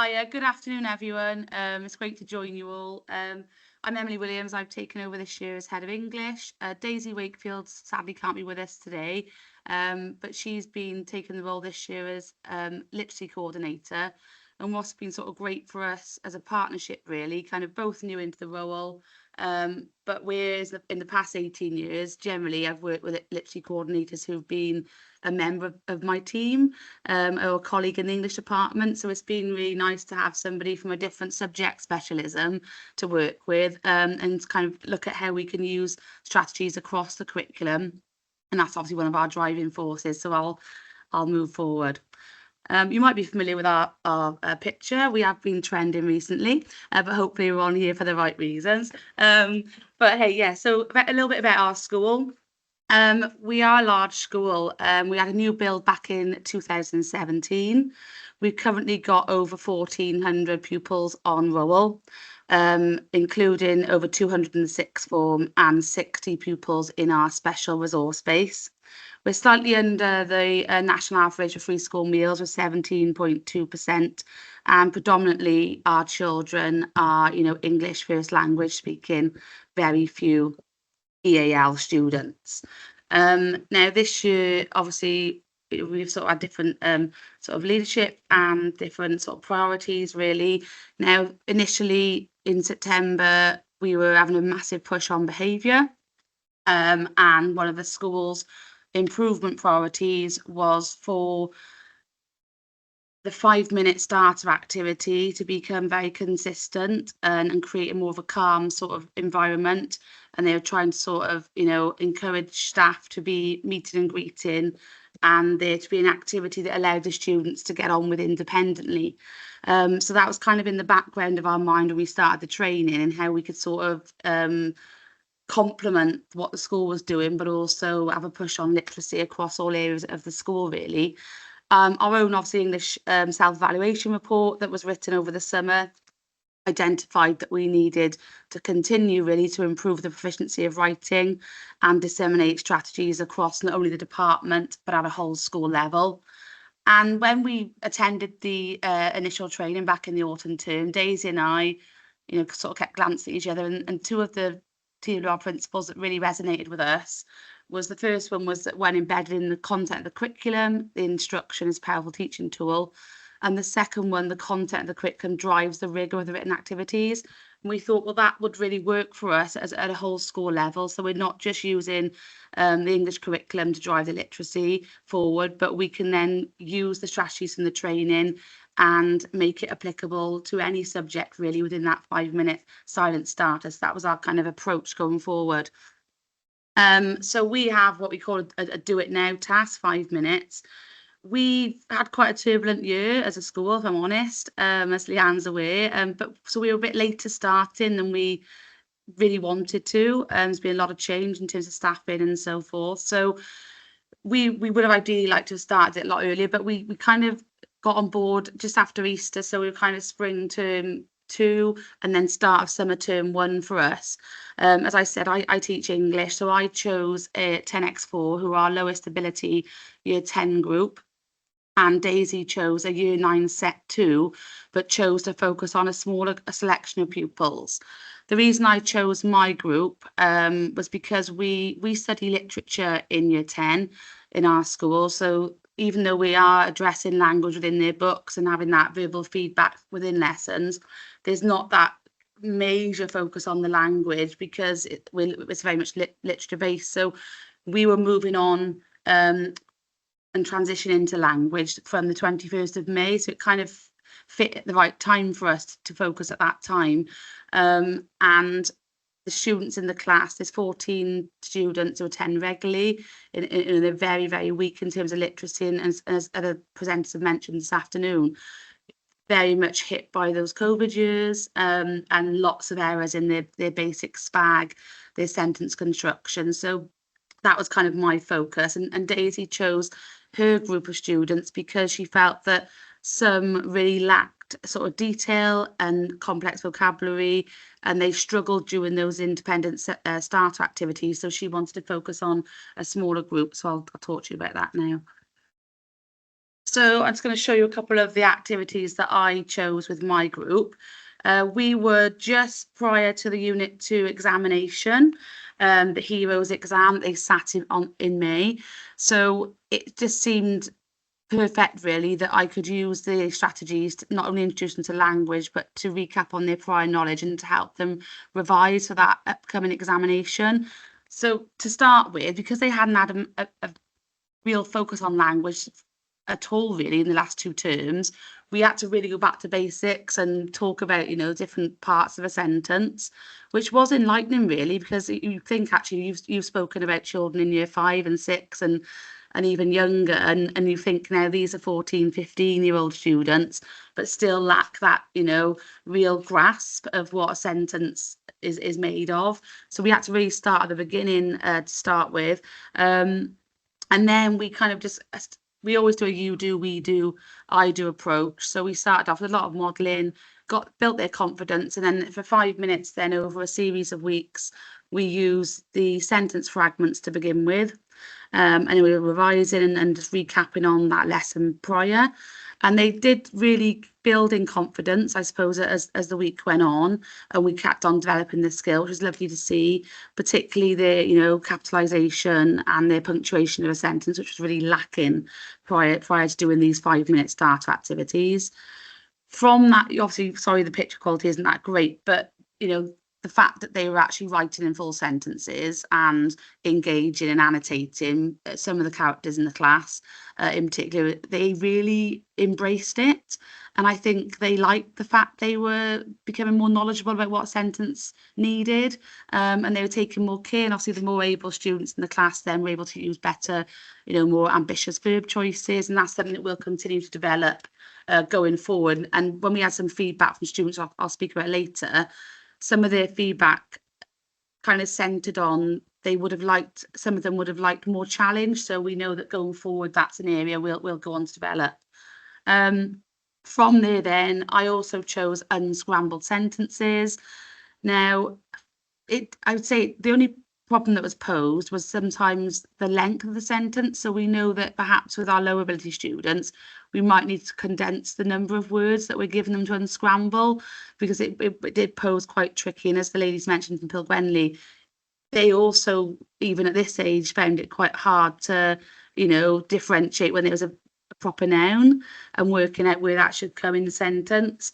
Hiya, good afternoon, everyone. It's great to join you all. I'm Emily Williams. I've taken over this year as head of English. Daisy Wakefield sadly can't be with us today, but she's been taking the role this year as literacy coordinator. And what's been sort of great for us as a partnership, really, kind of both new into the role. But whereas in the past 18 years, generally, I've worked with literacy coordinators who've been a member of my team or a colleague in the English department. So it's been really nice to have somebody from a different subject specialism to work with and kind of look at how we can use strategies across the curriculum. And that's obviously one of our driving forces. So I'll move forward. You might be familiar with our picture. We have been trending recently, but hopefully we're on here for the right reasons. But hey, yeah, so a little bit about our school. We are a large school. We had a new build back in 2017. We've currently got over 1,400 pupils on roll, including over 206 form and 60 pupils in our special resource base. We're slightly under the national average of free school meals with 17.2%, and predominantly our children are, English first language speaking, very few EAL students. Now this year, obviously, we've sort of had different sort of leadership and different sort of priorities, really. Now, initially in September, we were having a massive push on behaviour, and one of the school's improvement priorities was for the 5-minute starter activity to become very consistent and create a more of a calm sort of environment. And they were trying to sort of, encourage staff to be meeting and greeting and there to be an activity that allowed the students to get on with independently. So that was kind of in the background of our mind when we started the training and how we could sort of complement what the school was doing, but also have a push on literacy across all areas of the school, really. Our own, obviously, English self-evaluation report that was written over the summer identified that we needed to continue really to improve the proficiency of writing and disseminate strategies across not only the department, but at a whole school level. And when we attended the initial training back in the autumn term, Daisy and I, sort of kept glancing at each other, and two of the TWR principles that really resonated with us was the first one was that when embedded in the content of the curriculum, the instruction is a powerful teaching tool. And the second one, the content of the curriculum drives the rigour of the written activities. And we thought, well, that would really work for us at a whole school level. So we're not just using the English curriculum to drive the literacy forward, but we can then use the strategies from the training and make it applicable to any subject really within that 5-minute silent starter. So that was our kind of approach going forward. So we have what we call a do it now task, 5 minutes. We've had quite a turbulent year as a school, if I'm honest, as Leanne's aware. But so we were a bit late to starting than we really wanted to. There's been a lot of change in terms of staffing and so forth. So we would have ideally liked to have started it a lot earlier, but we kind of got on board just after Easter. So we were kind of spring term 2 and then start of summer term 1 for us. As I said, I teach English, so I chose 10x4, who are our lowest ability year 10 group. And Daisy chose a year 9 set 2, but chose to focus on a smaller selection of pupils. The reason I chose my group was because we study literature in year 10 in our school. So even though we are addressing language within their books and having that verbal feedback within lessons, there's not that major focus on the language because it's very much literature based. So we were moving on and transition into language from the 21st of May. So it kind of fit at the right time for us to focus at that time. And the students in the class, there's 14 students who attend regularly, and they're very, very weak in terms of literacy. And as other presenters have mentioned this afternoon, very much hit by those COVID years and lots of errors in their basic SPAG, their sentence construction. So that was kind of my focus. And Daisy chose her group of students because she felt that some really lacked sort of detail and complex vocabulary, and they struggled during those independent starter activities. So she wanted to focus on a smaller group. So I'll talk to you about that now. So I'm just going to show you a couple of the activities that I chose with my group. We were just prior to the Unit 2 examination, the Heroes exam. They sat in May. So it just seemed perfect, really, that I could use the strategies to not only introduce them to language, but to recap on their prior knowledge and to help them revise for that upcoming examination. So to start with, because they hadn't had a real focus on language at all really in the last 2 terms, we had to really go back to basics and talk about, different parts of a sentence, which was enlightening really, because you think actually you've spoken about children in year 5 and 6 and even younger, and you think now these are 14, 15-year-old students, but still lack that, real grasp of what a sentence is made of. So we had to really start at the beginning to start with. And then we kind of we always do a you do, we do, I do approach. So we started off with a lot of modelling, built their confidence, and then for 5 minutes, then over a series of weeks, we use the sentence fragments to begin with. And we were revising and just recapping on that lesson prior. And they did really build in confidence, I suppose, as the week went on, and we kept on developing the skill, which was lovely to see, particularly the, capitalisation and the punctuation of a sentence, which was really lacking prior to doing these 5-minute starter activities. From that, obviously, sorry, the picture quality isn't that great, but, the fact that they were actually writing in full sentences and engaging and annotating some of the characters in the class, in particular, they really embraced it. And I think they liked the fact they were becoming more knowledgeable about what a sentence needed, and they were taking more care. And obviously, the more able students in the class then were able to use better, more ambitious verb choices. And that's something that we'll continue to develop going forward. And when we had some feedback from students, I'll speak about later, some of their feedback kind of centered on some of them would have liked more challenge. So we know that going forward, that's an area we'll go on to develop. From there then, I also chose unscrambled sentences. Now, I would say the only problem that was posed was sometimes the length of the sentence. So we know that perhaps with our low ability students, we might need to condense the number of words that we're giving them to unscramble, because it did pose quite tricky. And as the ladies mentioned from Pilgwenley, they also, even at this age, found it quite hard to, differentiate when there was a proper noun and working out where that should come in the sentence.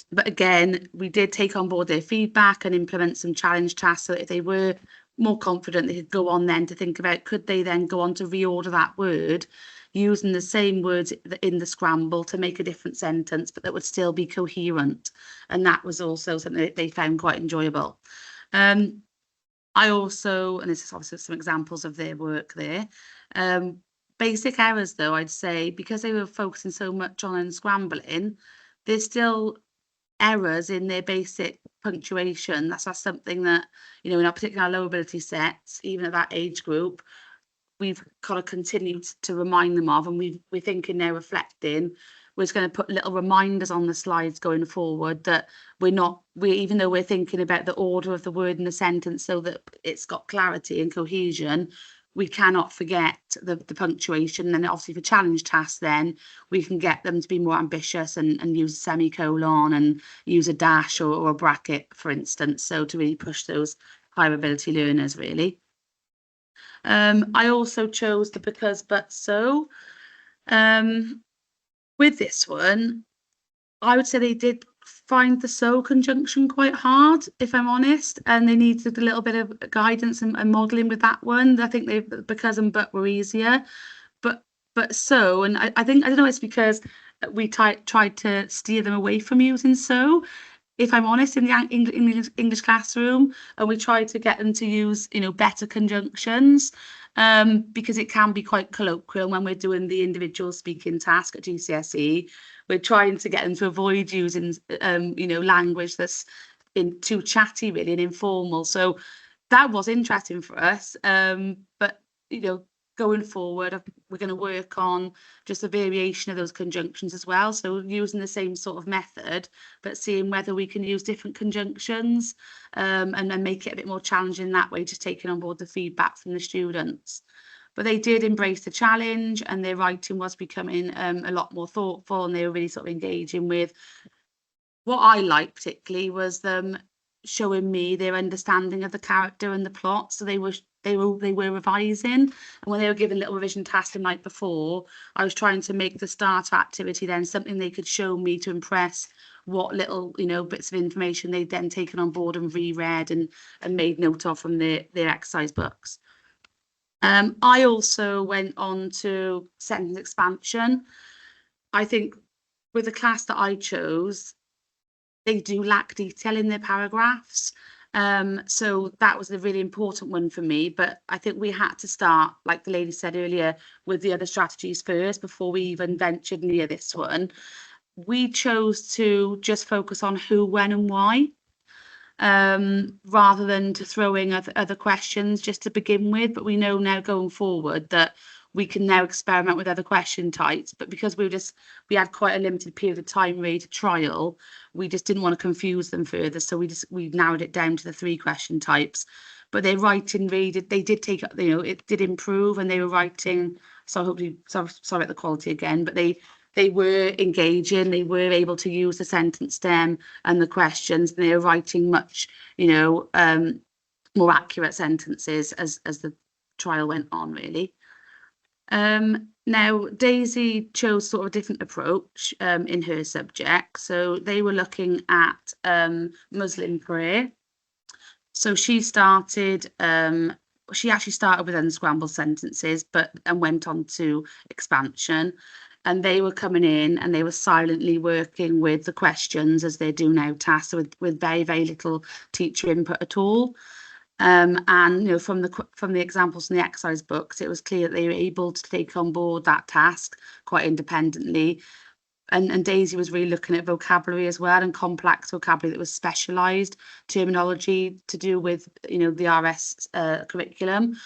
But again, we did take on board their feedback and implement some challenge tasks so that if they were more confident, they could go on then to think about, could they then go on to reorder that word using the same words in the scramble to make a different sentence, but that would still be coherent. And that was also something that they found quite enjoyable. I also, and this is obviously some examples of their work there, basic errors though, I'd say, because they were focusing so much on unscrambling, there's still errors in their basic punctuation. That's something that, in our particular low ability sets, even at that age group, we've kind of continued to remind them of, and we're thinking now, reflecting, we're just going to put little reminders on the slides going forward that even though we're thinking about the order of the word in the sentence so that it's got clarity and cohesion, we cannot forget the punctuation. And obviously for challenge tasks, then we can get them to be more ambitious and use a semicolon and use a dash or a bracket, for instance. So to really push those higher ability learners, really. I also chose the because, but, so. With this one, I would say they did find the so conjunction quite hard, if I'm honest, and they needed a little bit of guidance and modelling with that one. I think because and but were easier, but so, and I think, I don't know, it's because we tried to steer them away from using so, if I'm honest, in the English classroom, and we tried to get them to use, better conjunctions, because it can be quite colloquial when we're doing the individual speaking task at GCSE. We're trying to get them to avoid using, language that's too chatty, really, and informal. So that was interesting for us. But, going forward, we're going to work on just a variation of those conjunctions as well. So using the same sort of method, but seeing whether we can use different conjunctions, and then make it a bit more challenging that way, just taking on board the feedback from the students. but they did embrace the challenge, and their writing was becoming a lot more thoughtful, and they were really sort of engaging with. What I liked particularly was them showing me their understanding of the character and the plot. So they were revising, and when they were given little revision tasks the night before, I was trying to make the starter activity then something they could show me to impress what little bits of information they'd then taken on board and reread and made note of from their exercise books. I also went on to sentence expansion. I think with the class that I chose, they do lack detail in their paragraphs. So that was a really important one for me. But I think we had to start, like the lady said earlier, with the other strategies first before we even ventured near this one. We chose to just focus on who, when, and why, rather than to throw in other questions just to begin with. But we know now going forward that we can now experiment with other question types, but because we had quite a limited period of time ready to trial, we just didn't want to confuse them further, so we narrowed it down to the 3 question types. But their writing they did take, it did improve, and they were writing, so hopefully, sorry about the quality again, but they were engaging, they were able to use the sentence stem and the questions, and they were writing much more accurate sentences as the trial went on, really. Now Daisy chose sort of a different approach in her subject. So they were looking at Muslim prayer. So she actually started with unscrambled sentences, and went on to expansion. And they were coming in and they were silently working with the questions as they do now, tasks with very, very little teacher input at all. And from the examples in the exercise books, it was clear that they were able to take on board that task quite independently. And Daisy was really looking at vocabulary as well, and complex vocabulary that was specialised terminology to do with the RS curriculum.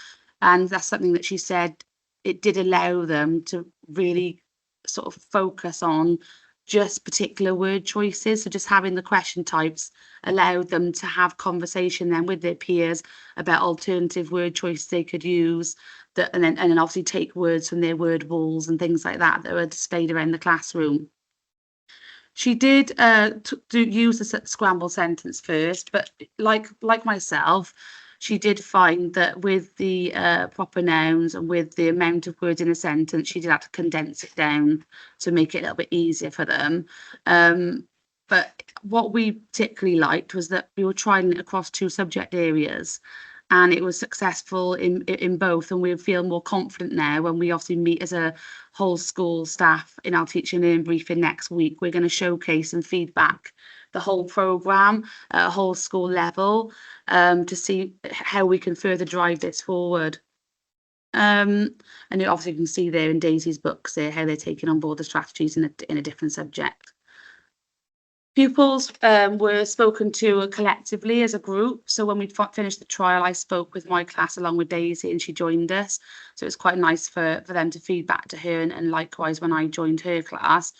And that's something that she said it did allow them to really sort of focus on just particular word choices. So just having the question types allowed them to have conversation then with their peers about alternative word choices they could use, and then obviously take words from their word walls and things like that were displayed around the classroom. She did use the scrambled sentence first, but like myself, she did find that with the proper nouns and with the amount of words in a sentence, she did have to condense it down to make it a little bit easier for them. But what we particularly liked was that we were trying it across 2 subject areas, and it was successful in both, and we feel more confident now when we obviously meet as a whole school staff in our teaching and learning briefing next week. We're going to showcase and feedback the whole programme at a whole school level, to see how we can further drive this forward. And obviously you can see there in Daisy's books there how they're taking on board the strategies in a different subject. Pupils were spoken to collectively as a group. So when we finished the trial, I spoke with my class along with Daisy, and she joined us. So it was quite nice for them to feed back to her, and likewise when I joined her class.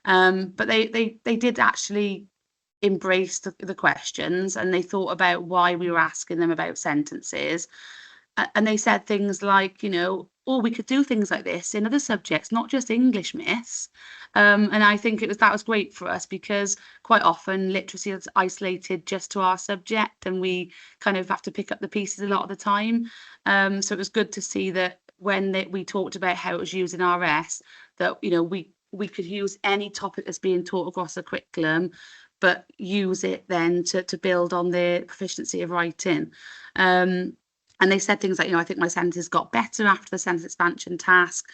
But they did actually embrace the questions, and they thought about why we were asking them about sentences. And they said things like, oh, we could do things like this in other subjects, not just English, miss. And I think that was great for us, because quite often literacy is isolated just to our subject, and we kind of have to pick up the pieces a lot of the time. So it was good to see that when we talked about how it was used in RS, that we could use any topic that's being taught across the curriculum, but use it then to build on their proficiency of writing. And they said things like, I think my sentences got better after the sentence expansion task.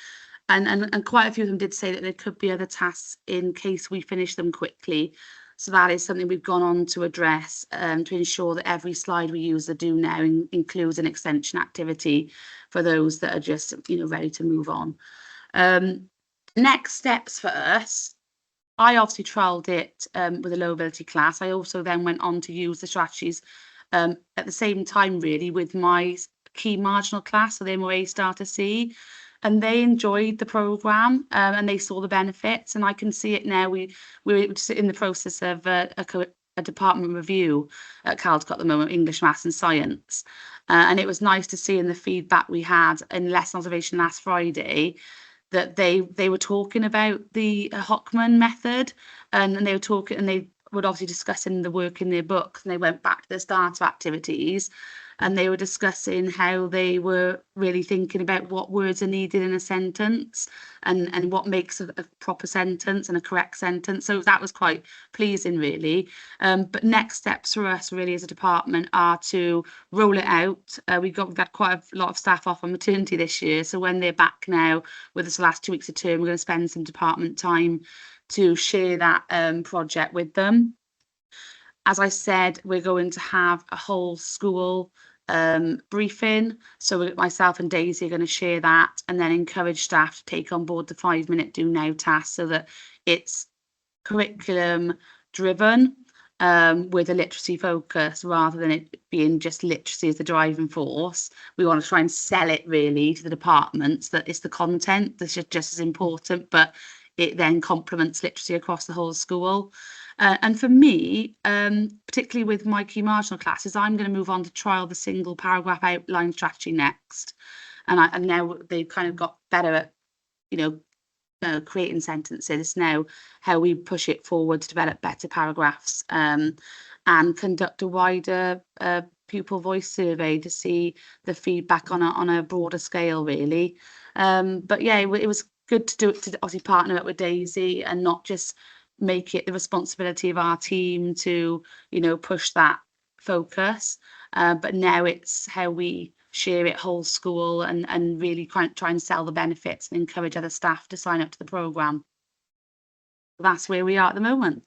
And quite a few of them did say that there could be other tasks in case we finish them quickly. So that is something we've gone on to address, to ensure that every slide we use the do now includes an extension activity for those that are just, ready to move on. Next steps for us. I obviously trialled it with a low ability class. I also then went on to use the strategies at the same time, really, with my key marginal class, so they're more A star to C, and they enjoyed the programme, and they saw the benefits, and I can see it now. We're in the process of a a department review at Caldicot at the moment, English, Maths and Science. And it was nice to see in the feedback we had in lesson observation last Friday that they were talking about the Hockman method, and they were talking, and they would obviously discussing the work in their books, and they went back to the starter activities, and they were discussing how they were really thinking about what words are needed in a sentence, and what makes a proper sentence and a correct sentence. So that was quite pleasing, really. But next steps for us really as a department are to roll it out. We've had quite a lot of staff off on maternity this year, so when they're back now with us the last 2 weeks of term, we're going to spend some department time to share that project with them. As I said, we're going to have a whole school briefing. So myself and Daisy are going to share that, and then encourage staff to take on board the 5-minute do now task, so that it's curriculum driven, with a literacy focus rather than it being just literacy as the driving force. We want to try and sell it really to the departments that it's the content that's just as important, but it then complements literacy across the whole school. And for me, particularly with my key marginal classes, I'm going to move on to trial the single paragraph outline strategy next. And now they've kind of got better at, creating sentences. It's now how we push it forward to develop better paragraphs, and conduct a wider pupil voice survey to see the feedback on a broader scale, really. But yeah, it was good to do it, to obviously partner up with Daisy and not just make it the responsibility of our team to, push that focus. But now it's how we share it whole school, and really try and sell the benefits and encourage other staff to sign up to the programme. That's where we are at the moment.